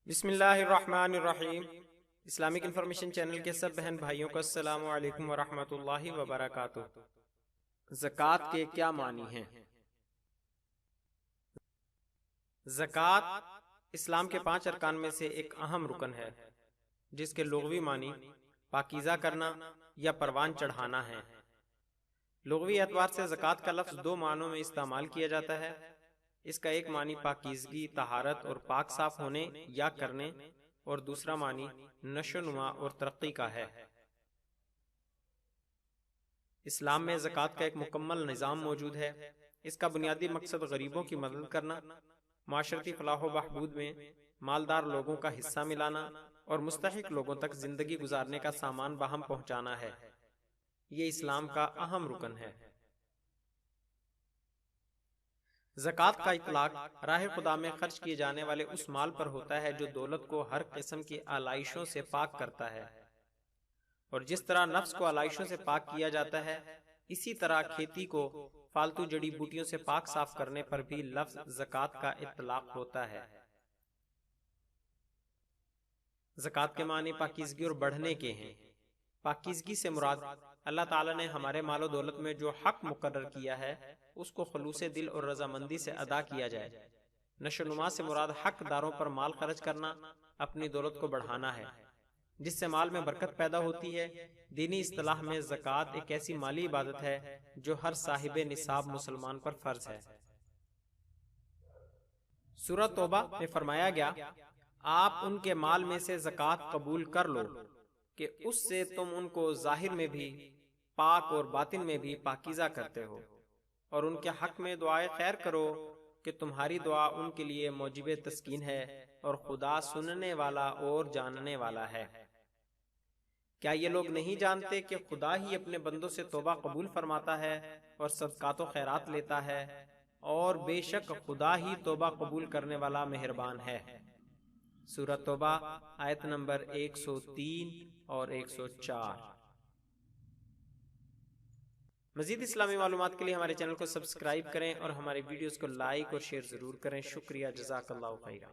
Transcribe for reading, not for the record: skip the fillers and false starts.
بسم اللہ الرحمن الرحیم۔ اسلامک انفارمیشن چینل کے سب بہن بھائیوں کو السلام علیکم ورحمۃ اللہ وبرکاتہ۔ زکوٰۃ کے کیا معنی ہیں؟ زکوٰۃ اسلام کے 5 ارکان میں سے ایک اہم رکن ہے، جس کے لغوی معنی پاکیزہ کرنا یا پروان چڑھانا ہے۔ لغوی اعتبار سے زکوٰۃ کا لفظ 2 معنوں میں استعمال کیا جاتا ہے۔ اس کا ایک معنی پاکیزگی، طہارت اور پاک صاف ہونے یا کرنے، اور دوسرا معنی نشو و نما اور ترقی کا ہے۔ اسلام میں زکوٰۃ کا ایک مکمل نظام موجود ہے۔ اس کا بنیادی مقصد غریبوں کی مدد کرنا، معاشرتی فلاح و بہبود میں مالدار لوگوں کا حصہ ملانا اور مستحق لوگوں تک زندگی گزارنے کا سامان باہم پہنچانا ہے۔ یہ اسلام کا اہم رکن ہے۔ زکوٰۃ کا اطلاق راہ خدا میں خرچ کیے جانے والے اس مال پر ہوتا ہے جو دولت کو ہر قسم کی آلائشوں سے پاک کرتا ہے، اور جس طرح نفس کو آلائشوں سے پاک کیا جاتا ہے، اسی طرح کھیتی کو فالتو جڑی بوٹیوں سے پاک صاف کرنے پر بھی لفظ زکوٰۃ کا اطلاق ہوتا ہے۔ زکوٰۃ کے معنی پاکیزگی اور بڑھنے کے ہیں۔ پاکیزگی سے مراد اللہ تعالیٰ نے ہمارے مال و دولت میں جو حق مقرر کیا ہے اس کو خلوص دل اور رضامندی سے ادا کیا جائے۔ نشو و نما سے مراد حق داروں پر مال خرچ کرنا، اپنی دولت کو بڑھانا ہے، جس سے مال میں برکت پیدا ہوتی ہے۔ دینی اصطلاح میں زکوٰۃ ایک ایسی مالی عبادت ہے جو ہر صاحب نصاب مسلمان پر فرض ہے۔ سورہ توبہ میں فرمایا گیا، آپ ان کے مال میں سے زکوٰۃ قبول کر لو کہ اس سے تم ان کو ظاہر میں بھی پاک اور باطن میں بھی پاکیزہ کرتے ہو، اور ان کے حق میں دعائے خیر کرو کہ تمہاری دعا ان کے لیے موجب تسکین ہے، اور خدا سننے والا اور جاننے والا ہے۔ کیا یہ لوگ نہیں جانتے کہ خدا ہی اپنے بندوں سے توبہ قبول فرماتا ہے اور صدقات و خیرات لیتا ہے، اور بے شک خدا ہی توبہ قبول کرنے والا مہربان ہے۔ سورہ توبہ آیت نمبر 103 اور 104۔ مزید اسلامی معلومات کے لیے ہمارے چینل کو سبسکرائب کریں اور ہماری ویڈیوز کو لائک اور شیئر ضرور کریں۔ شکریہ، جزاک اللہ خیرہ۔